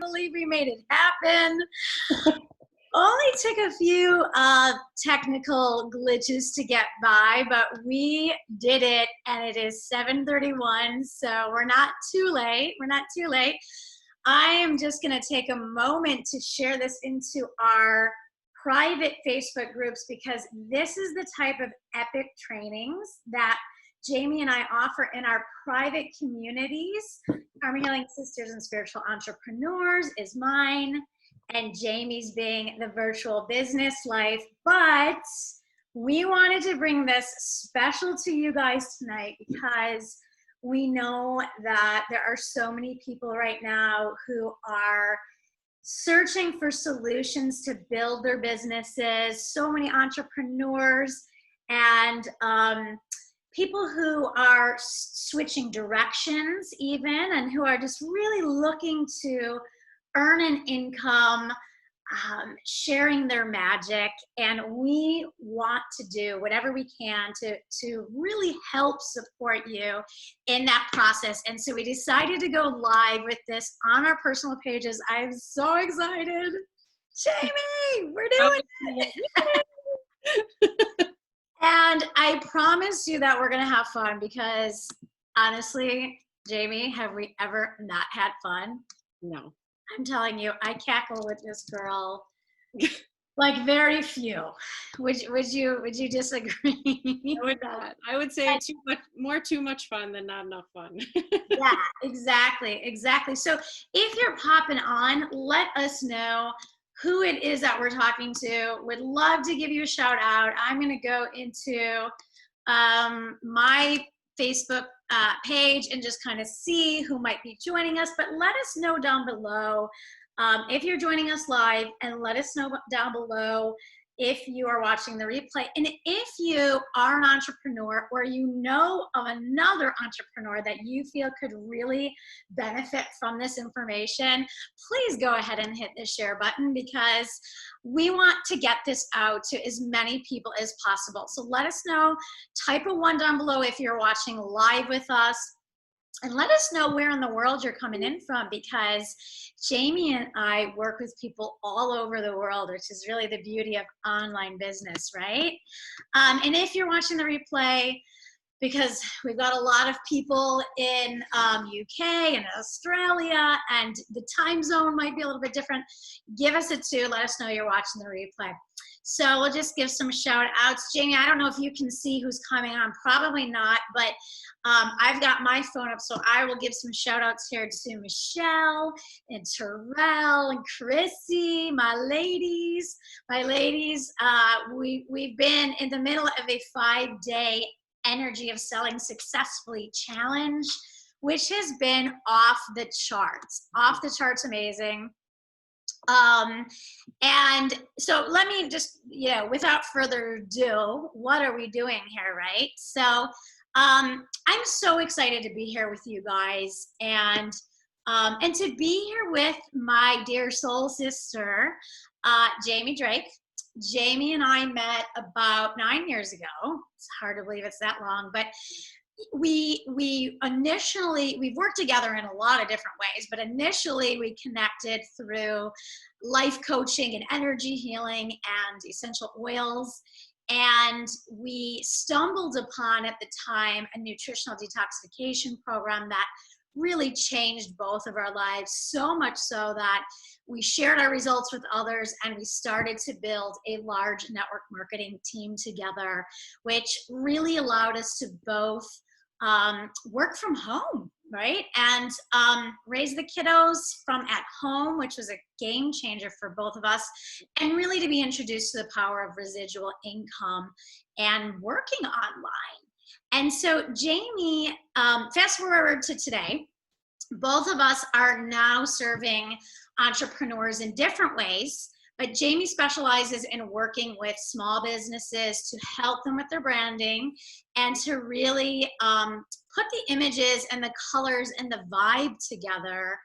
believe we made it happen. Only took a few technical glitches to get by, but we did it, and it is 7:31, so we're not too late. We're not too late. I am just going to take a moment to share this into our private Facebook groups, because this is the type of epic trainings that Jamie and I offer in our private communities. Karma Healing Sisters and Spiritual Entrepreneurs is mine, and Jamie's being the virtual business life. But we wanted to bring this special to you guys tonight because we know that there are so many people right now who are searching for solutions to build their businesses, so many entrepreneurs and people who are switching directions even, and who are just really looking to earn an income, sharing their magic. And we want to do whatever we can to really help support you in that process. And so we decided to go live with this on our personal pages. I'm so excited. Jamie, we're doing it. And I promise you that we're going to have fun, because honestly, Jamie, have we ever not had fun? No. I'm telling you, I cackle with this girl like very few. Would you disagree? I would not. I would say too much fun than not enough fun. Yeah, exactly. So if you're popping on, let us know who it is that we're talking to. Would love to give you a shout out. I'm going to go into my Facebook page and just kind of see who might be joining us. But let us know down below if you're joining us live, and let us know down below if you are watching the replay. And if you are an entrepreneur, or you know of another entrepreneur that you feel could really benefit from this information, please go ahead and hit the share button, because we want to get this out to as many people as possible. So let us know. Type a 1 down below if you're watching live with us. And let us know where in the world you're coming in from, because Jamie and I work with people all over the world, which is really the beauty of online business, right? And if you're watching the replay, because we've got a lot of people in UK and Australia, and the time zone might be a little bit different, give us a 2. Let us know you're watching the replay. So we'll just give some shout outs. Jamie, I don't know if you can see who's coming on. Probably not, but I've got my phone up, so I will give some shout outs here to Michelle and Terrell and Chrissy, my ladies. We've been in the middle of a 5-day Energy of Selling Successfully challenge, which has been off the charts amazing. And so let me just, without further ado, what are we doing here, right? So I'm so excited to be here with you guys, and to be here with my dear soul sister, Jamie Drake. Jamie and I met about 9 years ago. It's hard to believe it's that long, but we've worked together in a lot of different ways, but initially we connected through life coaching and energy healing and essential oils. And we stumbled upon, at the time, a nutritional detoxification program that really changed both of our lives, so much so that we shared our results with others, and we started to build a large network marketing team together, which really allowed us to both work from home, right? And raise the kiddos from at home, which was a game changer for both of us, and really to be introduced to the power of residual income and working online. And so Jamie, fast forward to today, both of us are now serving entrepreneurs in different ways, but Jamie specializes in working with small businesses to help them with their branding, and to really put the images and the colors and the vibe together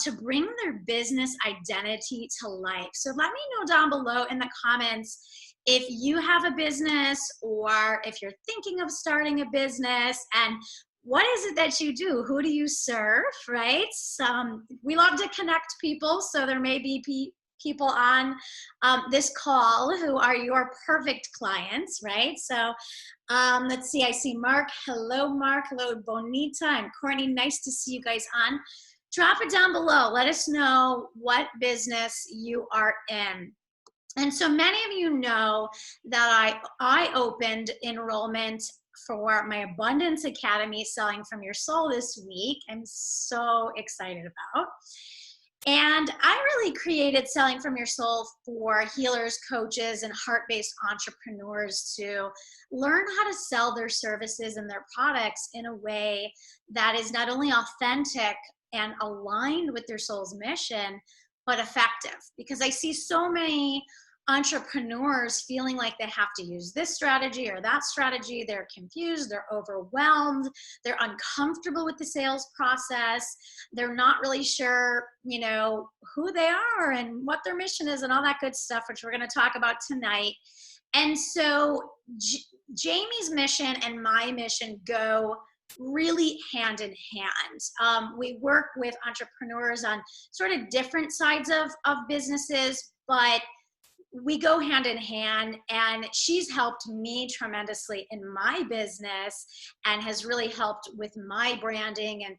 to bring their business identity to life. So let me know down below in the comments if you have a business, or if you're thinking of starting a business, and what is it that you do? Who do you serve, right? We love to connect people, so there may be people on this call who are your perfect clients, right? So let's see, I see Mark. Hello, Mark. Hello, Bonita and Courtney. Nice to see you guys on. Drop it down below. Let us know what business you are in. And so many of you know that I opened enrollment for my Abundance Academy, Selling from Your Soul, this week. I'm so excited about. And I really created Selling from Your Soul for healers, coaches, and heart-based entrepreneurs to learn how to sell their services and their products in a way that is not only authentic and aligned with their soul's mission, but effective. Because I see so many entrepreneurs feeling like they have to use this strategy or that strategy. They're confused, they're overwhelmed, they're uncomfortable with the sales process. They're not really sure, you know, who they are and what their mission is and all that good stuff, which we're going to talk about tonight. And so Jamie's mission and my mission go really hand in hand. We work with entrepreneurs on sort of different sides of businesses, but we go hand in hand, and she's helped me tremendously in my business and has really helped with my branding and,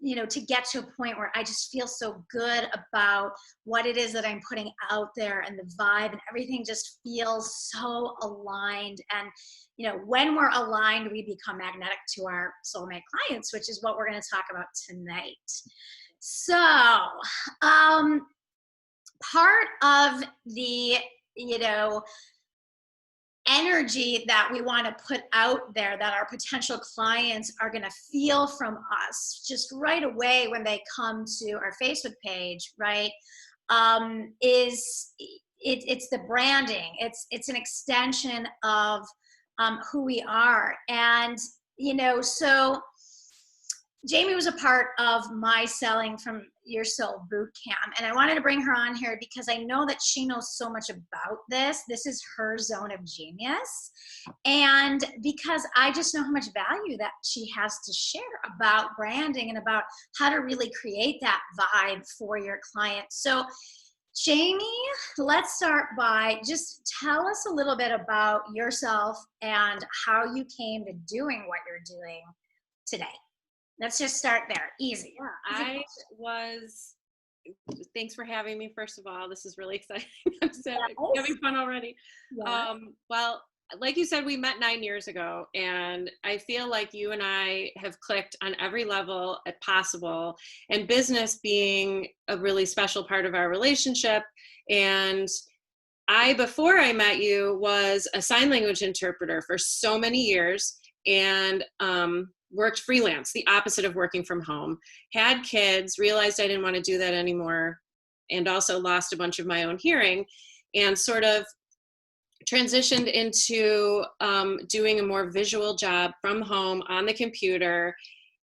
you know, to get to a point where I just feel so good about what it is that I'm putting out there, and the vibe and everything just feels so aligned. And, you know, when we're aligned, we become magnetic to our soulmate clients, which is what we're going to talk about tonight. So, part of the, you know, energy that we want to put out there that our potential clients are going to feel from us just right away when they come to our Facebook page, right, is it's the branding. It's an extension of who we are. And, you know, so Jamie was a part of my Selling from Your Soul Bootcamp, and I wanted to bring her on here because I know that she knows so much about this. This is her zone of genius, and because I just know how much value that she has to share about branding and about how to really create that vibe for your clients. So Jamie, let's start by just tell us a little bit about yourself and how you came to doing what you're doing today. Let's just start there. Easy. Yeah, thanks for having me, first of all. This is really exciting. I'm having fun already. Yeah. Well, like you said, we met 9 years ago, and I feel like you and I have clicked on every level possible, and business being a really special part of our relationship. And before I met you, was a sign language interpreter for so many years, and worked freelance, the opposite of working from home, had kids, realized I didn't want to do that anymore, and also lost a bunch of my own hearing, and sort of transitioned into doing a more visual job from home on the computer,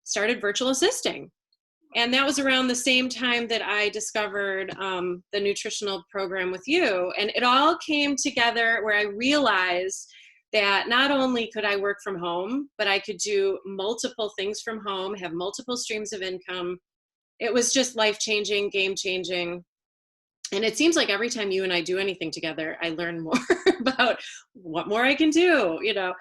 started virtual assisting. And that was around the same time that I discovered the nutritional program with you. And it all came together where I realized that not only could I work from home, but I could do multiple things from home, have multiple streams of income. It was just life-changing, game-changing. And it seems like every time you and I do anything together, I learn more about what more I can do, you know.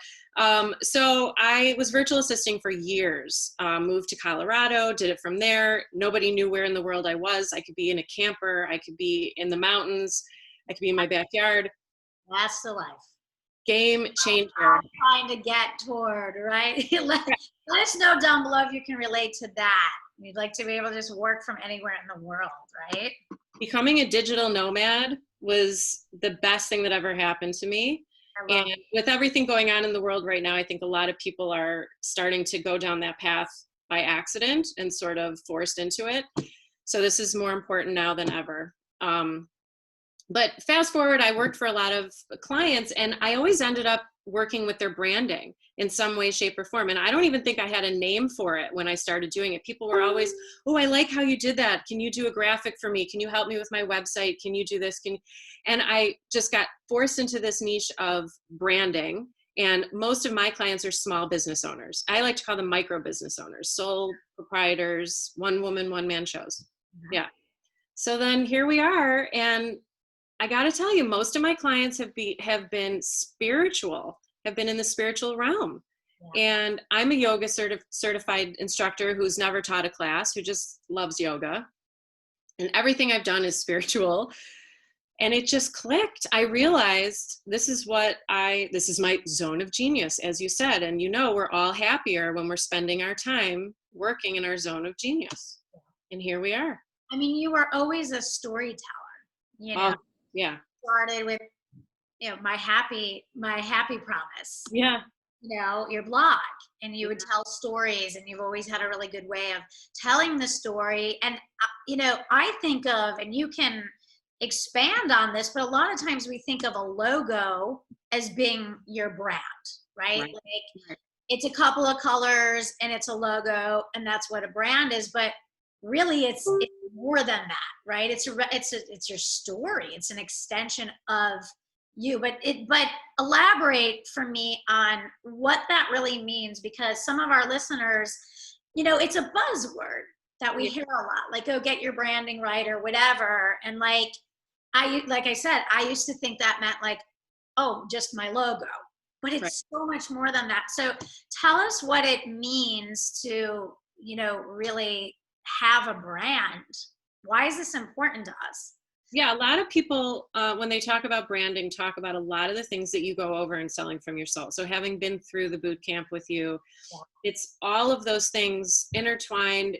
So I was virtual assisting for years, moved to Colorado, did it from there. Nobody knew where in the world I was. I could be in a camper. I could be in the mountains. I could be in my backyard. That's the life. Game changer. Trying to get toward, right? let us know down below if you can relate to that. We'd like to be able to just work from anywhere in the world, right? Becoming a digital nomad was the best thing that ever happened to me. And with everything going on in the world right now, I think a lot of people are starting to go down that path by accident and sort of forced into it. So this is more important now than ever. But fast forward, I worked for a lot of clients, and I always ended up working with their branding in some way, shape, or form. And I don't even think I had a name for it when I started doing it. People were always, oh, I like how you did that. Can you do a graphic for me? Can you help me with my website? Can you do this? And I just got forced into this niche of branding. And most of my clients are small business owners. I like to call them micro business owners, sole proprietors, one woman, one man shows. Yeah. So then here we are. And I got to tell you, most of my clients have been spiritual, have been in the spiritual realm. Yeah. And I'm a yoga certified instructor who's never taught a class, who just loves yoga. And everything I've done is spiritual. And it just clicked. I realized this is my zone of genius, as you said. And we're all happier when we're spending our time working in our zone of genius. And here we are. I mean, you were always a storyteller, Oh, yeah. Started with, my happy promise. Yeah. Your blog, and you would tell stories, and you've always had a really good way of telling the story. And, I think of, and you can expand on this, but a lot of times we think of a logo as being your brand, right? Like it's a couple of colors and it's a logo, and that's what a brand is. But really, it's more than that, right? It's your story. It's an extension of you. But elaborate for me on what that really means, because some of our listeners, it's a buzzword that we hear a lot, like, oh, get your branding right or whatever. And like I said, I used to think that meant like, oh, just my logo, but it's so much more than that. So tell us what it means to, really have a brand. Why is this important to us? Yeah, a lot of people, when they talk about branding, talk about a lot of the things that you go over in Selling from Your Soul. So having been through the boot camp with you, it's all of those things intertwined,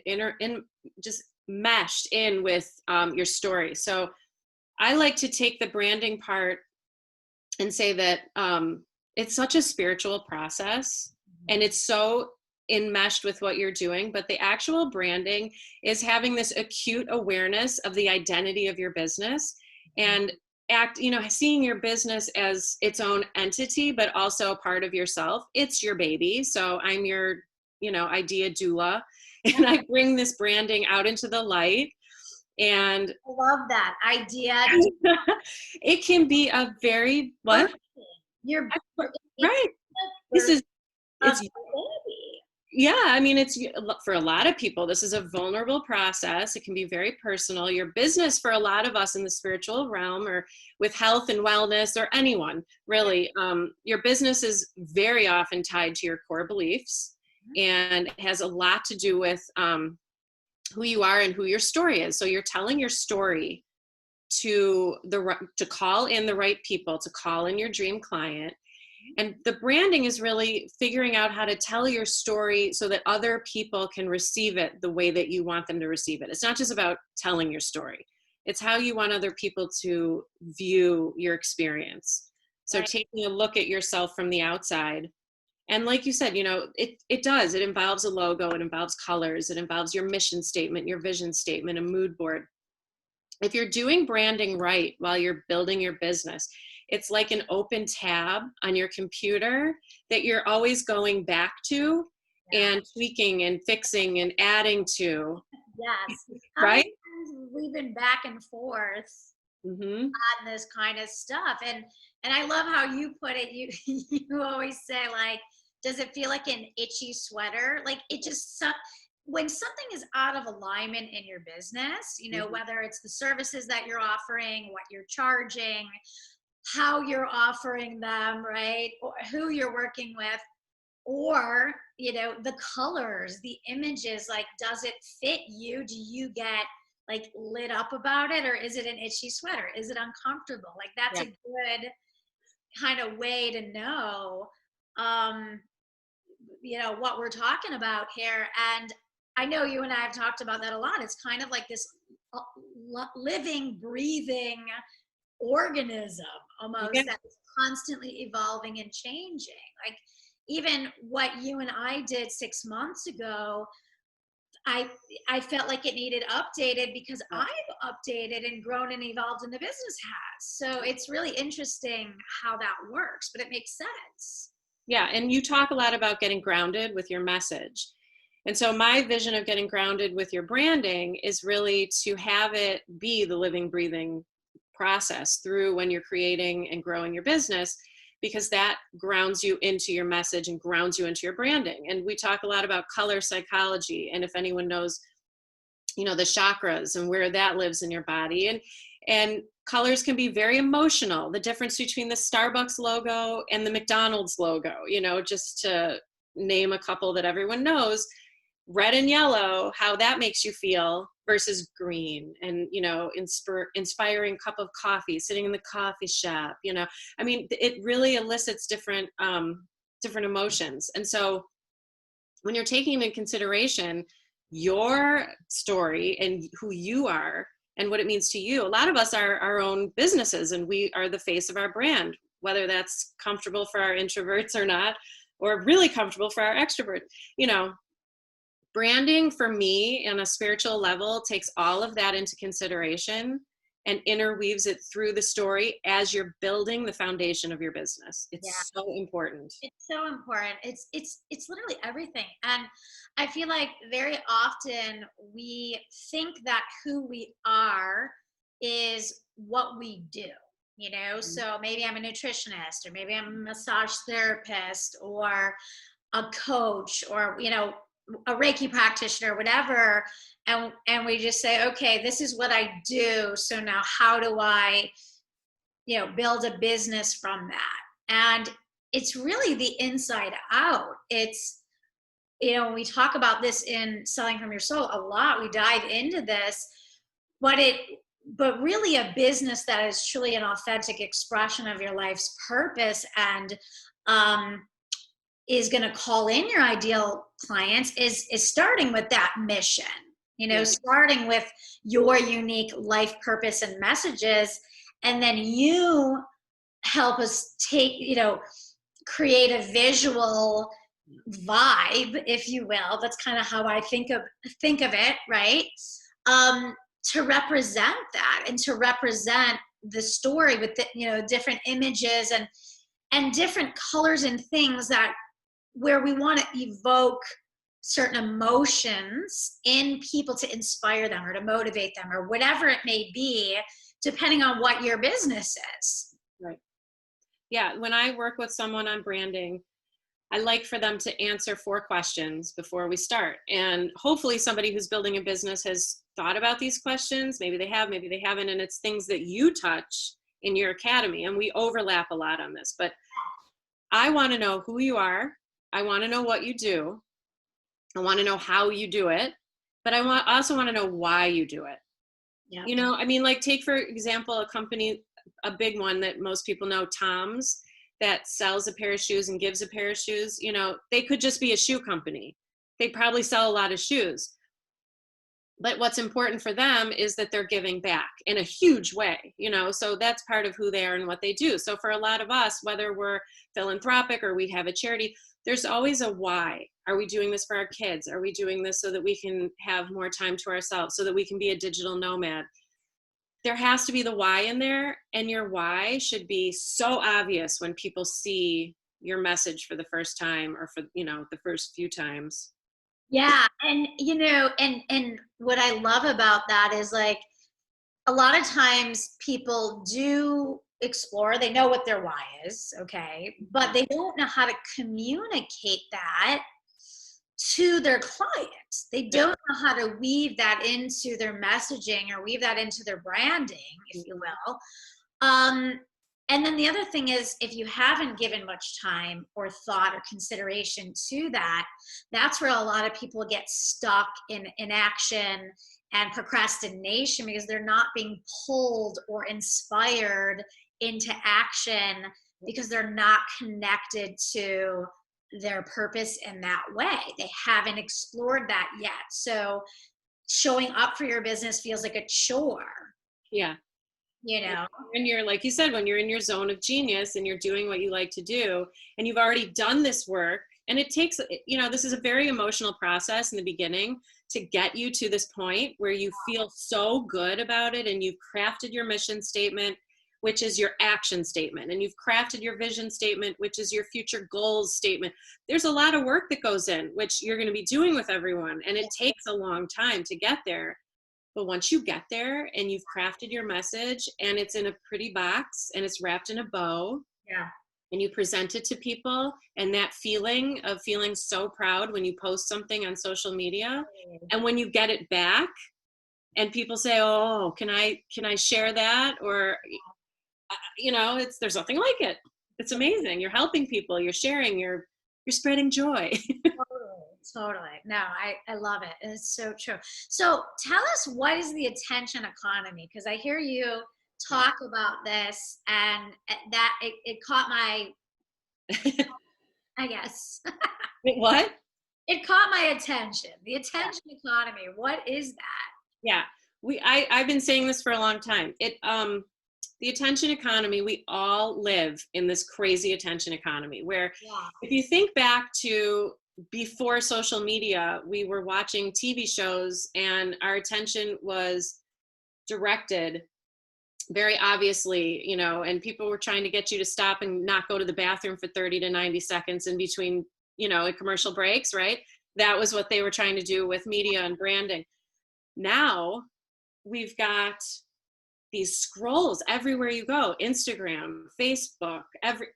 just meshed in with your story. So I like to take the branding part and say that it's such a spiritual process, and it's so enmeshed with what you're doing, but the actual branding is having this acute awareness of the identity of your business and seeing your business as its own entity, but also a part of yourself. It's your baby. So I'm your, idea doula, and I bring this branding out into the light. And I love that idea. It can be a very, what? You're right. It's baby. Yeah, I mean, it's for a lot of people, this is a vulnerable process. It can be very personal. Your business, for a lot of us in the spiritual realm or with health and wellness, or anyone really, your business is very often tied to your core beliefs, and it has a lot to do with who you are and who your story is. So you're telling your story to call in the right people, to call in your dream client. And the branding is really figuring out how to tell your story so that other people can receive it the way that you want them to receive it. It's not just about telling your story. It's how you want other people to view your experience. So taking a look at yourself from the outside. And like you said, it involves a logo, it involves colors, it involves your mission statement, your vision statement, a mood board. If you're doing branding right while you're building your business, it's like an open tab on your computer that you're always going back to and tweaking and fixing and adding to. Yes. Right? We've been back and forth on this kind of stuff. And I love how you put it. You always say, like, does it feel like an itchy sweater? Like, it just, when something is out of alignment in your business, whether it's the services that you're offering, what you're charging, how you're offering them, right? Or who you're working with, or, the colors, the images, like, does it fit you? Do you get like lit up about it, or is it an itchy sweater? Is it uncomfortable? Like, that's a good kind of way to know, what we're talking about here. And I know you and I have talked about that a lot. It's kind of like this living, breathing organism almost that's constantly evolving and changing. Like, even what you and I did 6 months ago, I felt like it needed updated because I've updated and grown and evolved, and the business has. So it's really interesting how that works, but it makes sense. Yeah, and you talk a lot about getting grounded with your message. And so my vision of getting grounded with your branding is really to have it be the living, breathing process through when you're creating and growing your business, because that grounds you into your message and grounds you into your branding. And we talk a lot about color psychology. And if anyone knows, the chakras and where that lives in your body, and colors can be very emotional. The difference between the Starbucks logo and the McDonald's logo, just to name a couple that everyone knows, red and yellow, how that makes you feel versus green and, inspiring cup of coffee, sitting in the coffee shop, it really elicits different emotions. And so when you're taking into consideration your story and who you are and what it means to you, a lot of us are our own businesses and we are the face of our brand, whether that's comfortable for our introverts or not, or really comfortable for our extroverts. Branding for me on a spiritual level takes all of that into consideration and interweaves it through the story as you're building the foundation of your business. It's so important. It's so important. It's literally everything. And I feel like very often we think that who we are is what we do, So maybe I'm a nutritionist, or maybe I'm a massage therapist, or a coach, or, a Reiki practitioner, whatever. And we just say, okay, this is what I do. So now how do I, build a business from that? And it's really the inside out. It's, when we talk about this in Selling from Your Soul a lot, we dive into this, but really a business that is truly an authentic expression of your life's purpose and, is going to call in your ideal clients is starting with that mission, starting with your unique life purpose and messages. And then you help us create a visual vibe, if you will. That's kind of how I think of it, right? To represent that and to represent the story with different images and different colors and things where we want to evoke certain emotions in people to inspire them or to motivate them or whatever it may be, depending on what your business is. Right. Yeah. When I work with someone on branding, I like for them to answer 4 questions before we start. And hopefully somebody who's building a business has thought about these questions. Maybe they have, maybe they haven't. And it's things that you touch in your academy. And we overlap a lot on this, but I want to know who you are. I want to know what you do. I want to know how you do it, but I also want to know why you do it. Yeah. Take for example, a company, a big one that most people know, Tom's, that sells a pair of shoes and gives a pair of shoes. They could just be a shoe company. They probably sell a lot of shoes. But what's important for them is that they're giving back in a huge way, so that's part of who they are and what they do. So for a lot of us, whether we're philanthropic or we have a charity, there's always a why. Are we doing this for our kids? Are we doing this so that we can have more time to ourselves, so that we can be a digital nomad? There has to be the why in there, and your why should be so obvious when people see your message for the first time or for, the first few times. Yeah. And, and what I love about that is like, a lot of times people do explore, they know what their why is, okay, but they don't know how to communicate that to their clients. They don't know how to weave that into their messaging or weave that into their branding, if you will. And then the other thing is, if you haven't given much time or thought or consideration to that, that's where a lot of people get stuck in inaction and procrastination because they're not being pulled or inspired into action because they're not connected to their purpose in that way. They haven't explored that yet. So showing up for your business feels like a chore. Yeah. When you're, like you said, when you're in your zone of genius and you're doing what you like to do and you've already done this work, and it takes, this is a very emotional process in the beginning to get you to this point where you feel so good about it and you've crafted your mission statement, which is your action statement, and you've crafted your vision statement, which is your future goals statement. There's a lot of work that goes in, which you're going to be doing with everyone, and it takes a long time to get there. But once you get there and you've crafted your message and it's in a pretty box and it's wrapped in a bow, and you present it to people, and that feeling of feeling so proud when you post something on social media, and when you get it back and people say, oh, can I share that? Or, there's nothing like it. It's amazing. You're helping people, you're sharing, you're spreading joy. Totally. No, I love it. It's so true. So tell us, what is the attention economy? Because I hear you talk about this, and that it caught my, I guess. What? It caught my attention. The attention economy. What is that? Yeah. I've been saying this for a long time. The attention economy, we all live in this crazy attention economy where if you think back to before social media, we were watching TV shows and our attention was directed very obviously, and people were trying to get you to stop and not go to the bathroom for 30 to 90 seconds in between, commercial breaks, right? That was what they were trying to do with media and branding. Now we've got these scrolls everywhere you go, Instagram, Facebook,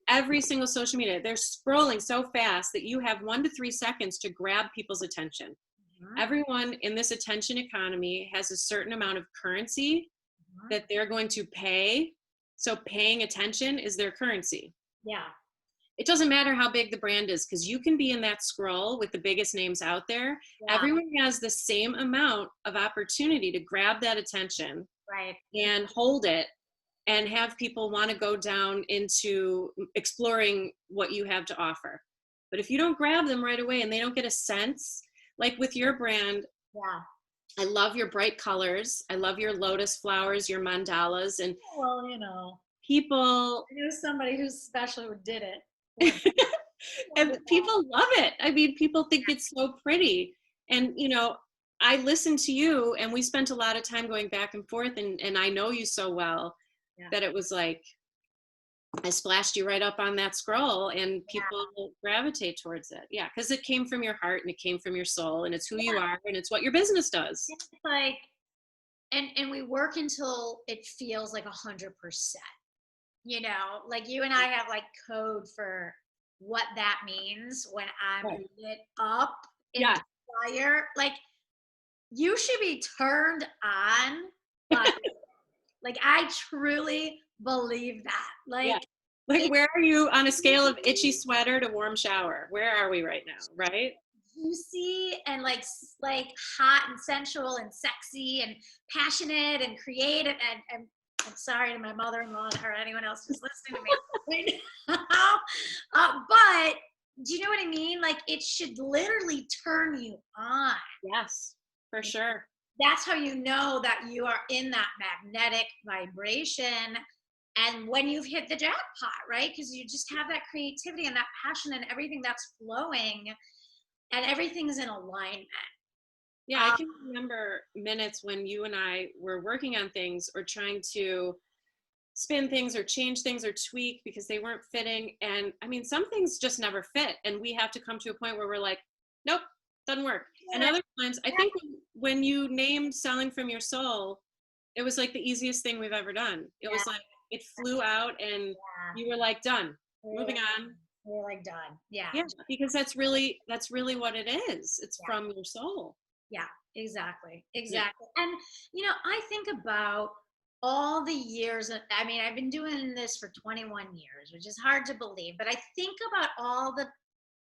every single social media. They're scrolling so fast that you have 1 to 3 seconds to grab people's attention. Mm-hmm. Everyone in this attention economy has a certain amount of currency that they're going to pay. So paying attention is their currency. Yeah. It doesn't matter how big the brand is, because you can be in that scroll with the biggest names out there. Yeah. Everyone has the same amount of opportunity to grab that attention. Right. And hold it and have people want to go down into exploring what you have to offer. But if you don't grab them right away and they don't get a sense, like with your brand, I love your bright colors. I love your lotus flowers, your mandalas, and people. I knew somebody who's special who did it. And people love it. I mean, people think it's so pretty. And, I listened to you and we spent a lot of time going back and forth, and I know you so well that it was like, I splashed you right up on that scroll and people gravitate towards it. Yeah. Cause it came from your heart and it came from your soul, and it's who you are and it's what your business does. It's like, and we work until it feels like 100%, like you and I have like code for what that means when I'm lit up in fire. Like, you should be turned on, but like, I truly believe that. Like, where are you on a scale of itchy sweater to warm shower? Where are we right now? Right? Juicy and like hot and sensual and sexy and passionate and creative. And I'm sorry to my mother-in-law or anyone else who's listening to me right now. But do you know what I mean? Like, it should literally turn you on. Yes. For sure. That's how you know that you are in that magnetic vibration, and when you've hit the jackpot, right? Because you just have that creativity and that passion and everything that's flowing, and everything's in alignment. Yeah, I can remember minutes when you and I were working on things or trying to spin things or change things or tweak because they weren't fitting. And I mean, some things just never fit, and we have to come to a point where we're like, nope, doesn't work. And other times, I think when you named Selling from Your Soul, it was like the easiest thing we've ever done. It was like, it flew out and you were like, done, moving on. We're like, done. Yeah, because that's really what it is. It's from your soul. Yeah, exactly. And I think about all the years. I mean, I've been doing this for 21 years, which is hard to believe, but I think about all the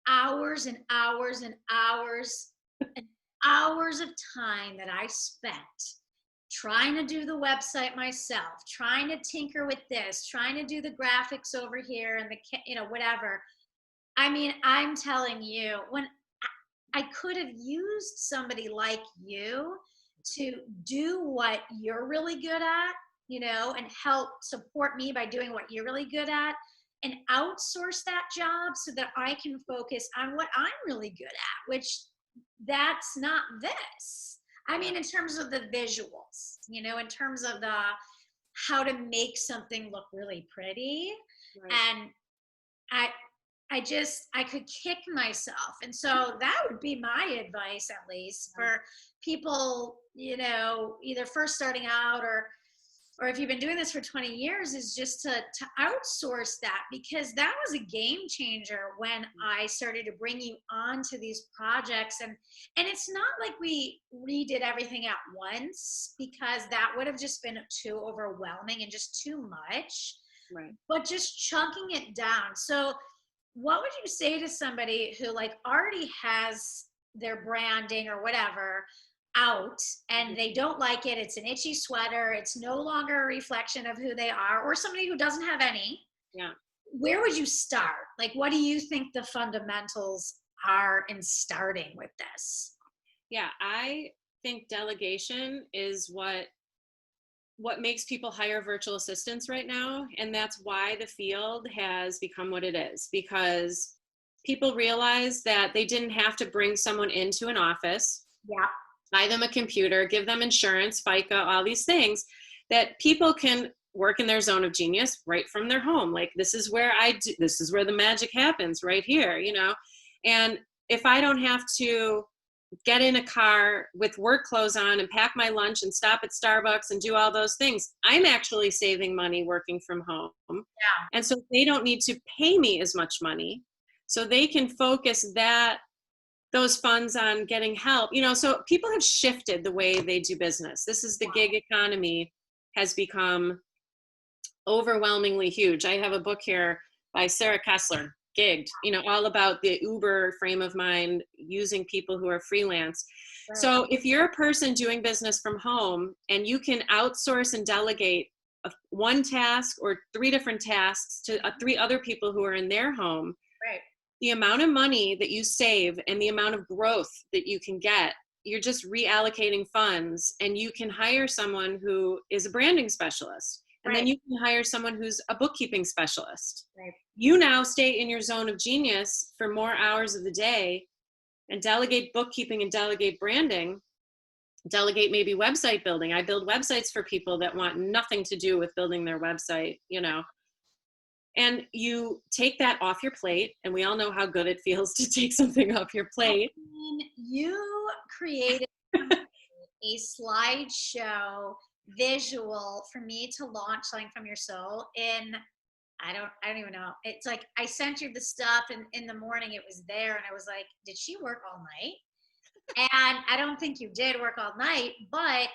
hours and hours and hours and hours of time that I spent trying to do the website myself, trying to tinker with this, trying to do the graphics over here and the, whatever. I mean, I'm telling you, when I could have used somebody like you to do what you're really good at, and help support me by doing what you're really good at, and outsource that job so that I can focus on what I'm really good at, which that's not this. I mean, in terms of the visuals, in terms of the how to make something look really pretty. Right. And I could kick myself. And so that would be my advice, at least for people, either first starting out or or if you've been doing this for 20 years, is just to outsource that, because that was a game changer when I started to bring you onto these projects. And it's not like we redid everything at once, because that would have just been too overwhelming and just too much. Right. But just chunking it down. So what would you say to somebody who like already has their branding or whatever out and they don't like it? It's an itchy sweater. It's no longer a reflection of who they are, or somebody who doesn't have any. Yeah. Where would you start? Like, what do you think the fundamentals are in starting with this? Yeah, I think delegation is what makes people hire virtual assistants right now. And that's why the field has become what it is, because people realize that they didn't have to bring someone into an office, buy them a computer, give them insurance, FICA, all these things, that people can work in their zone of genius right from their home. Like, this is where this is where the magic happens, right here, you know? And if I don't have to get in a car with work clothes on and pack my lunch and stop at Starbucks and do all those things, I'm actually saving money working from home. Yeah. And so they don't need to pay me as much money. So they can focus those funds on getting help. You know, so people have shifted the way they do business. This is the gig economy has become overwhelmingly huge. I have a book here by Sarah Kessler, Gigged, you know, all about the Uber frame of mind, using people who are freelance. Right. So if you're a person doing business from home and you can outsource and delegate one task or 3 different tasks to 3 other people who are in their home, right, the amount of money that you save and the amount of growth that you can get, you're just reallocating funds, and you can hire someone who is a branding specialist. And right, then you can hire someone who's a bookkeeping specialist. right. You now stay in your zone of genius for more hours of the day and delegate bookkeeping and delegate branding, delegate maybe website building. I build websites for people that want nothing to do with building their website, you know. And you take that off your plate, and we all know how good it feels to take something off your plate. I mean, you created a slideshow visual for me to launch Selling from Your Soul in, I don't even know. It's like I sent you the stuff, and in the morning it was there, and I was like, did she work all night? And I don't think you did work all night, but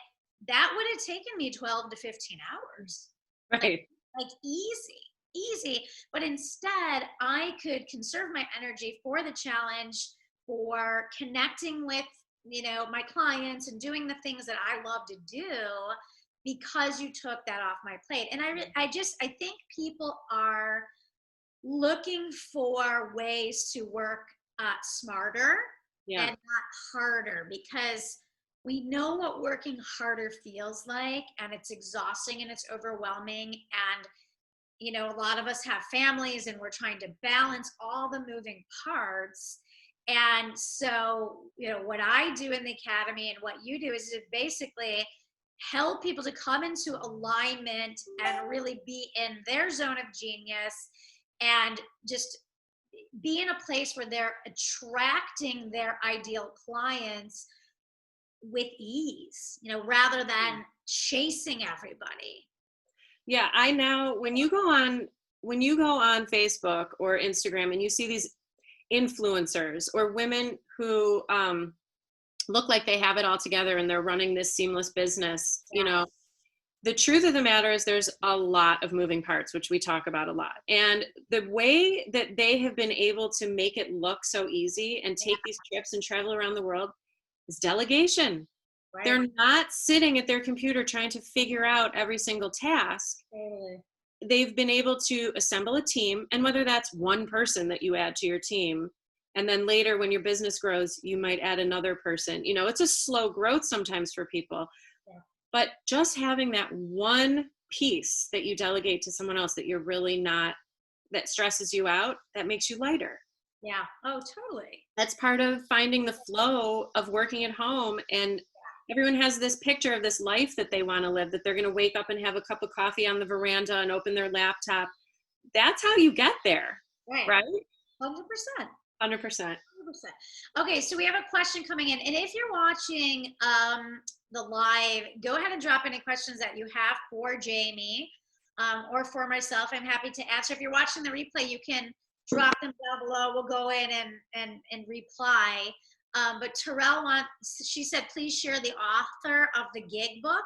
that would have taken me 12 to 15 hours. Right. Like easy. But instead, I could conserve my energy for the challenge, for connecting with, you know, my clients and doing the things that I love to do, because you took that off my plate. And I think people are looking for ways to work smarter and not harder, because we know what working harder feels like, and it's exhausting and it's overwhelming. And, you know, a lot of us have families, and we're trying to balance all the moving parts. And so, you know, what I do in the academy and what you do is to basically help people to come into alignment and really be in their zone of genius, and just be in a place where they're attracting their ideal clients with ease, you know, rather than chasing everybody. Yeah, I now, when you go on Facebook or Instagram and you see these influencers or women who look like they have it all together and they're running this seamless business, you know, the truth of the matter is there's a lot of moving parts, which we talk about a lot. And the way that they have been able to make it look so easy and take these trips and travel around the world is delegation. Right. They're not sitting at their computer trying to figure out every single task. Totally. They've been able to assemble a team, and whether that's one person that you add to your team, and then later when your business grows, you might add another person. You know, it's a slow growth sometimes for people. Yeah. But just having that one piece that you delegate to someone else that you're really not, that stresses you out, that makes you lighter. Yeah. Oh, totally. That's part of finding the flow of working at home. And everyone has this picture of this life that they want to live, that they're going to wake up and have a cup of coffee on the veranda and open their laptop. That's how you get there. Right? 100%. 100%. Okay, so we have a question coming in, and if you're watching the live, go ahead and drop any questions that you have for Jamie or for myself. I'm happy to answer. If you're watching the replay, you can drop them down below. We'll go in and reply. But Terrell she said, please share the author of the gig book.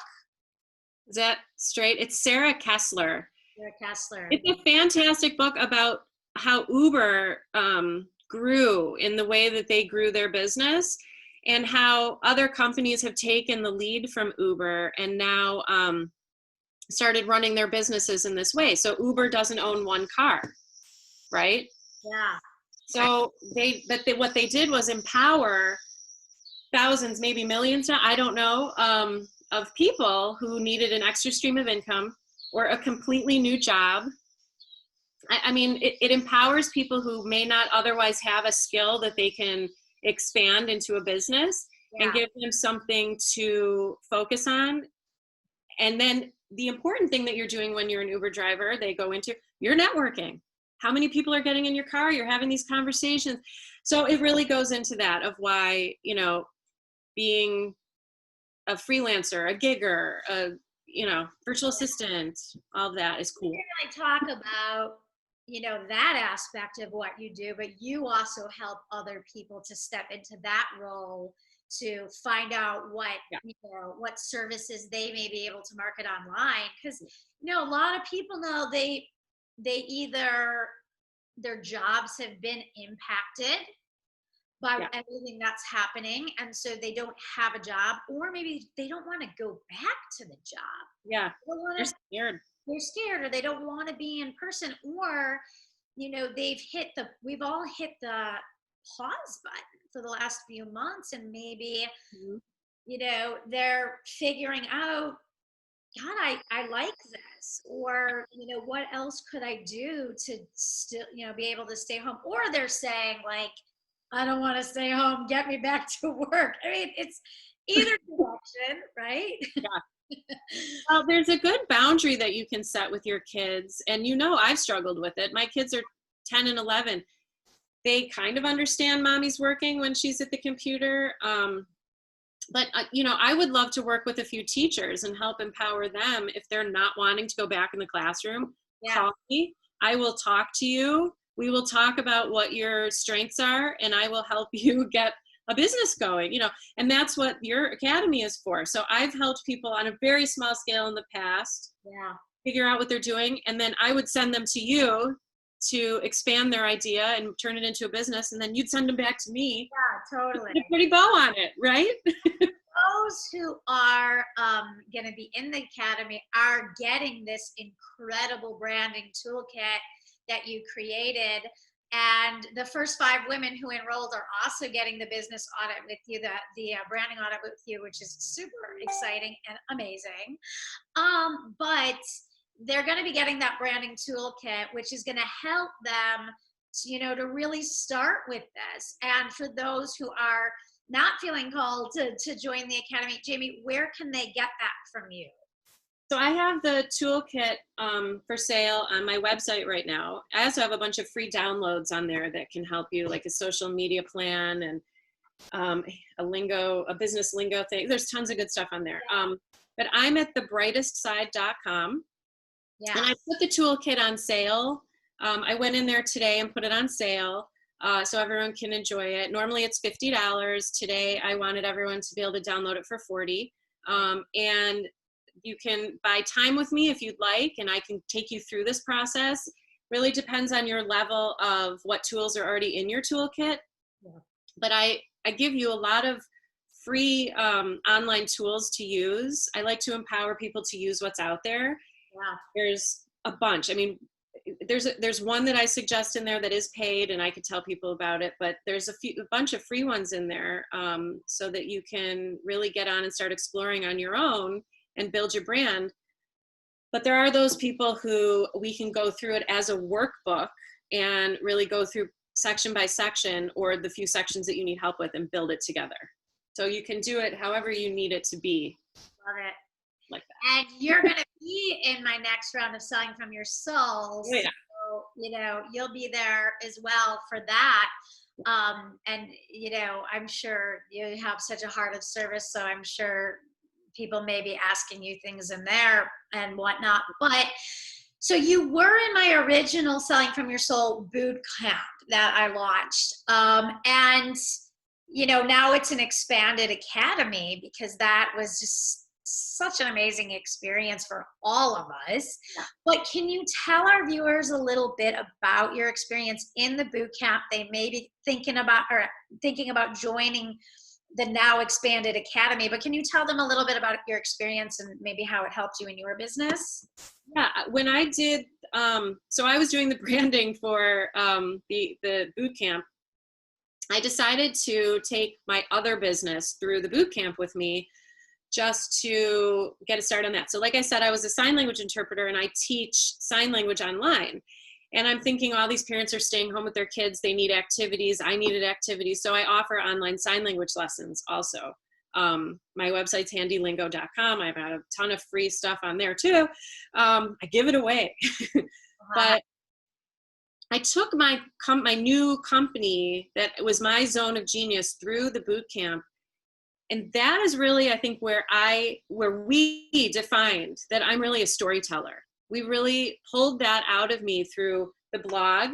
Is that straight? It's Sarah Kessler. Sarah Kessler. It's a fantastic book about how Uber grew in the way that they grew their business, and how other companies have taken the lead from Uber and now started running their businesses in this way. So Uber doesn't own one car, right? Yeah. So what they did was empower thousands, maybe millions, I don't know, of people who needed an extra stream of income or a completely new job. I mean, it empowers people who may not otherwise have a skill that they can expand into a business and give them something to focus on. And then the important thing that you're doing when you're an Uber driver, they go into, you're networking. How many people are getting in your car? You're having these conversations. So it really goes into that of why, you know, being a freelancer, a gigger, virtual assistant, all of that is cool. We really talk about, you know, that aspect of what you do, but you also help other people to step into that role to find out what, you know, what services they may be able to market online. Because, you know, a lot of people know they either their jobs have been impacted by everything that's happening, and so they don't have a job, or maybe they don't want to go back to the job. Yeah, they're scared. They're scared, or they don't want to be in person, or, you know, we've all hit the pause button for the last few months, and maybe, you know, they're figuring out, God, I like this, or, you know, what else could I do to still, you know, be able to stay home? Or they're saying, like, I don't want to stay home, get me back to work. I mean, it's either direction, right? Yeah. Well, there's a good boundary that you can set with your kids. And, you know, I've struggled with it. My kids are 10 and 11. They kind of understand mommy's working when she's at the computer. But, you know, I would love to work with a few teachers and help empower them if they're not wanting to go back in the classroom. Call me. I will talk to you. We will talk about what your strengths are, and I will help you get a business going, you know, and that's what your academy is for. So I've helped people on a very small scale in the past figure out what they're doing, and then I would send them to you to expand their idea and turn it into a business, and then you'd send them back to me. Yeah, totally. Put a pretty bow on it, right? Those who are going to be in the academy are getting this incredible branding toolkit that you created. And the first 5 women who enrolled are also getting the business audit with you, the branding audit with you, which is super exciting and amazing. But they're going to be getting that branding toolkit, which is going to help them, you know, to really start with this. And for those who are not feeling called to join the academy, Jamie, where can they get that from you? So I have the toolkit for sale on my website right now. I also have a bunch of free downloads on there that can help you, like a social media plan and a business lingo thing. There's tons of good stuff on there. But I'm at thebrightestside.com. Yeah. And I put the toolkit on sale. I went in there today and put it on sale so everyone can enjoy it. Normally it's $50. Today I wanted everyone to be able to download it for $40. And you can buy time with me if you'd like, and I can take you through this process. Really depends on your level of what tools are already in your toolkit. Yeah. But I give you a lot of free online tools to use. I like to empower people to use what's out there. Yeah. There's a bunch. I mean, there's one that I suggest in there that is paid, and I could tell people about it, but there's a bunch of free ones in there so that you can really get on and start exploring on your own and build your brand. But there are those people who we can go through it as a workbook and really go through section by section, or the few sections that you need help with, and build it together. So you can do it however you need it to be. Love it. Like that. And you're going to be in my next round of Selling from Your Soul. Oh, yeah. So, you know, you'll be there as well for that. And, you know, I'm sure you have such a heart of service, so I'm sure people may be asking you things in there and whatnot. But so you were in my original Selling from Your Soul boot camp that I launched. And, you know, now it's an expanded academy because that was just such an amazing experience for all of us. Yeah. But can you tell our viewers a little bit about your experience in the boot camp? They may be thinking about joining the now expanded academy, but can you tell them a little bit about your experience and maybe how it helped you in your business? Yeah, when I did, so I was doing the branding for the boot camp. I decided to take my other business through the boot camp with me just to get a start on that. So like I said, I was a sign language interpreter and I teach sign language online. And I'm thinking all these parents are staying home with their kids. They need activities. I needed activities. So I offer online sign language lessons also. My website's handylingo.com. I've got a ton of free stuff on there too. I give it away. But I took my new company that was my zone of genius through the boot camp. And that is really, I think, where we defined that I'm really a storyteller. We really pulled that out of me through the blog,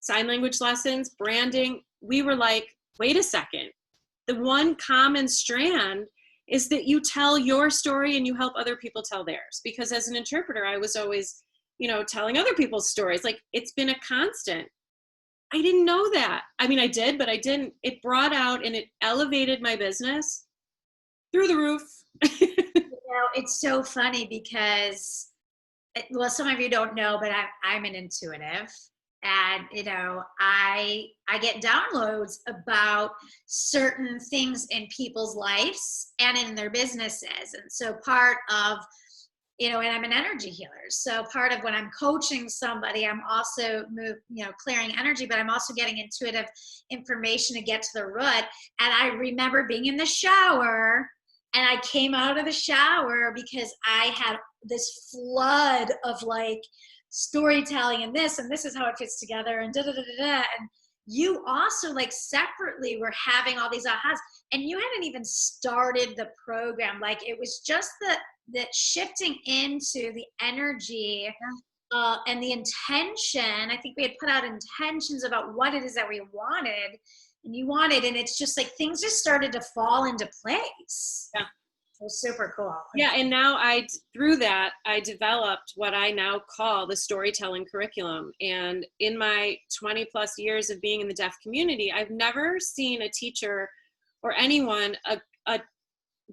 sign language lessons, branding. We were like, wait a second. The one common strand is that you tell your story and you help other people tell theirs. Because as an interpreter, I was always, you know, telling other people's stories. Like, it's been a constant. I didn't know that. I mean, I did, but I didn't. It brought out and it elevated my business through the roof. You know, it's so funny because, well, some of you don't know, but I'm an intuitive, and you know, I get downloads about certain things in people's lives and in their businesses, and so part of, you know, and I'm an energy healer, so part of when I'm coaching somebody, I'm also clearing energy, but I'm also getting intuitive information to get to the root. And I remember being in the shower. And I came out of the shower because I had this flood of like storytelling and this is how it fits together and da da da da da. And you also like separately were having all these ahas, and you hadn't even started the program. Like it was just the shifting into the energy and the intention. I think we had put out intentions about what it is that we wanted. And you wanted, and it's just like things just started to fall into place. Yeah. It was super cool. Yeah, and now through that, I developed what I now call the storytelling curriculum. And in my 20 plus years of being in the deaf community, I've never seen a teacher or anyone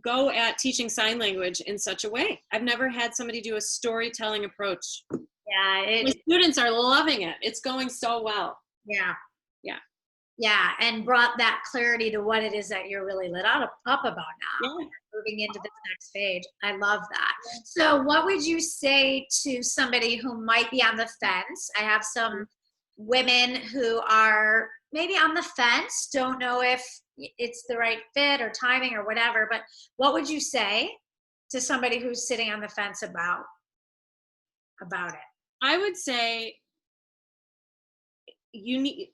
go at teaching sign language in such a way. I've never had somebody do a storytelling approach. Yeah. My students are loving it. It's going so well. Yeah. Yeah. Yeah, and brought that clarity to what it is that you're really lit up about now. Yeah. Moving into this next page. I love that. So what would you say to somebody who might be on the fence? I have some women who are maybe on the fence, don't know if it's the right fit or timing or whatever, but what would you say to somebody who's sitting on the fence about it? I would say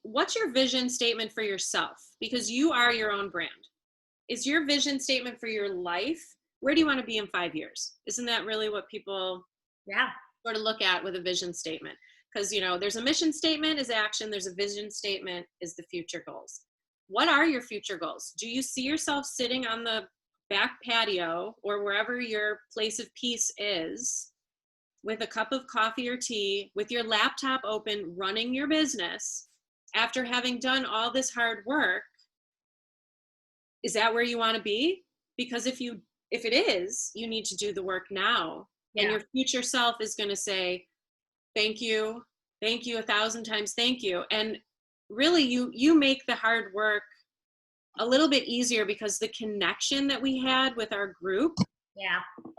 what's your vision statement for yourself? Because you are your own brand. Is your vision statement for your life? Where do you want to be in 5 years? Isn't that really what people sort of look at with a vision statement? Because, you know, there's a mission statement is action. There's a vision statement is the future goals. What are your future goals? Do you see yourself sitting on the back patio or wherever your place of peace is with a cup of coffee or tea, with your laptop open, running your business after having done all this hard work? Is that where you want to be? Because if it is, you need to do the work now. Yeah. And your future self is going to say, thank you 1,000 times, thank you. And really you make the hard work a little bit easier because the connection that we had with our group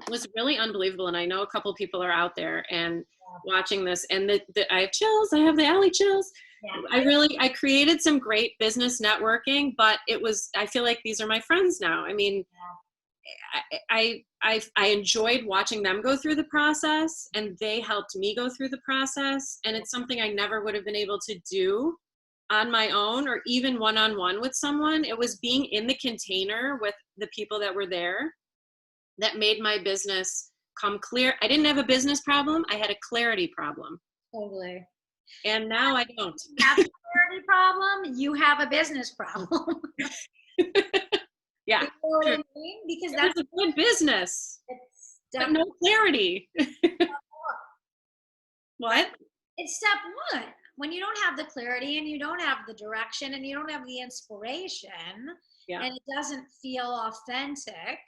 was really unbelievable. And I know a couple people are out there and watching this, and I have chills. I have the alley chills. Yeah. I created some great business networking, but I feel like these are my friends now. I mean, I enjoyed watching them go through the process, and they helped me go through the process. And it's something I never would have been able to do on my own or even one-on-one with someone. It was being in the container with the people that were there that made my business come clear. I didn't have a business problem. I had a clarity problem. Totally. And now I don't. You have a clarity problem. You have a business problem. Yeah. You know what I mean? Because that's a good business. But no clarity. What? It's step one. When you don't have the clarity and you don't have the direction and you don't have the inspiration, and it doesn't feel authentic,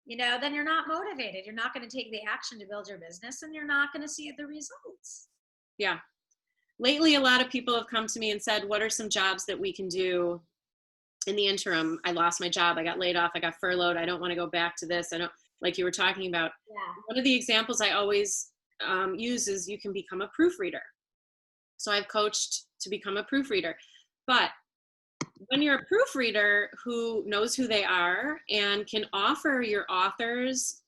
you know, then you're not motivated. You're not going to take the action to build your business, and you're not going to see the results. Yeah. Lately, a lot of people have come to me and said, what are some jobs that we can do in the interim? I lost my job. I got laid off. I got furloughed. I don't want to go back to this. I don't, like you were talking about. Yeah. One of the examples I always use is you can become a proofreader. So I've coached to become a proofreader. But when you're a proofreader who knows who they are and can offer your authors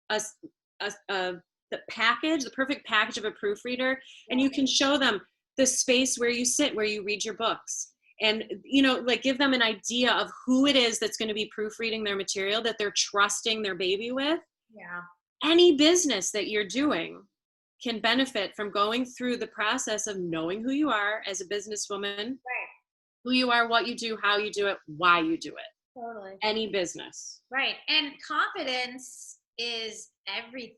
the package, the perfect package of a proofreader, and you can show them the space where you sit, where you read your books, and, you know, like give them an idea of who it is that's going to be proofreading their material that they're trusting their baby with. Yeah. Any business that you're doing can benefit from going through the process of knowing who you are as a businesswoman, right, who you are, what you do, how you do it, why you do it. Totally. Any business. Right. And confidence is everything.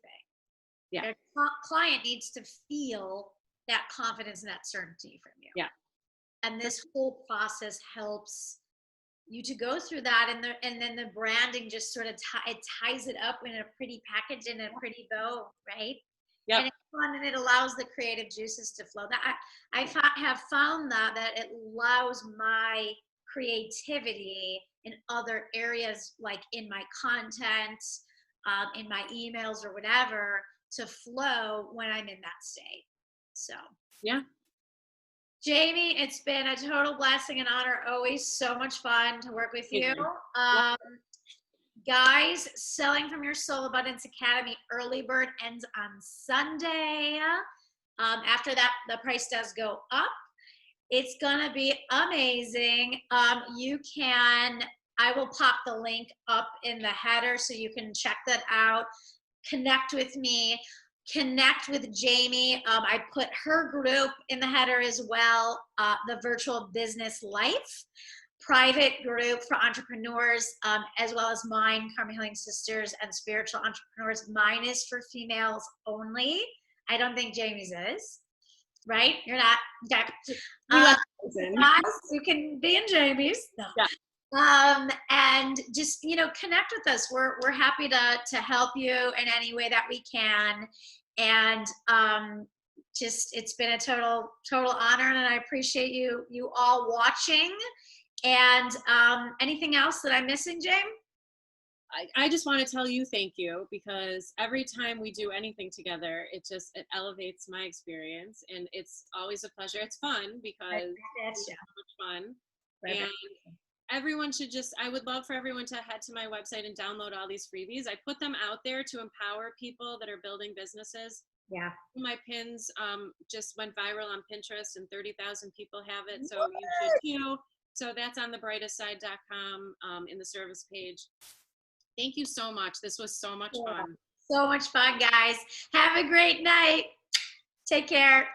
Yeah. Your client needs to feel that confidence and that certainty from you. Yeah. And this whole process helps you to go through that, and then the branding just sort of it ties it up in a pretty package and a pretty bow, right? Yeah. And it's fun, and it allows the creative juices to flow. That I have found that it allows my creativity in other areas, like in my content, in my emails or whatever, to flow when I'm in that state. So yeah. Jamie, it's been a total blessing and honor. Always so much fun to work with you. Guys, Selling from Your Soul Abundance Academy early bird ends on Sunday. After that, the price does go up. It's gonna be amazing. I will pop the link up in the header so you can check that out. Connect with me. Connect with Jamie. I put her group in the header as well, the Virtual Business Life private group for entrepreneurs, as well as mine, Karma Healing Sisters and Spiritual Entrepreneurs. Mine is for females only. I don't think Jamie's is, right? You're not. Okay. Guys, you can be in Jamie's. No. Yeah. And just, you know, connect with us. We're happy to help you in any way that we can. And just, it's been a total honor, and I appreciate you all watching. And anything else that I'm missing, James? I just want to tell you thank you, because every time we do anything together, it elevates my experience, and it's always a pleasure. It's fun because it's so much fun. Right. And everyone should I would love for everyone to head to my website and download all these freebies. I put them out there to empower people that are building businesses. Yeah. My pins just went viral on Pinterest, and 30,000 people have it. So you should too. So that's on thebrightestside.com in the service page. Thank you so much. This was so much fun. So much fun, guys. Have a great night. Take care.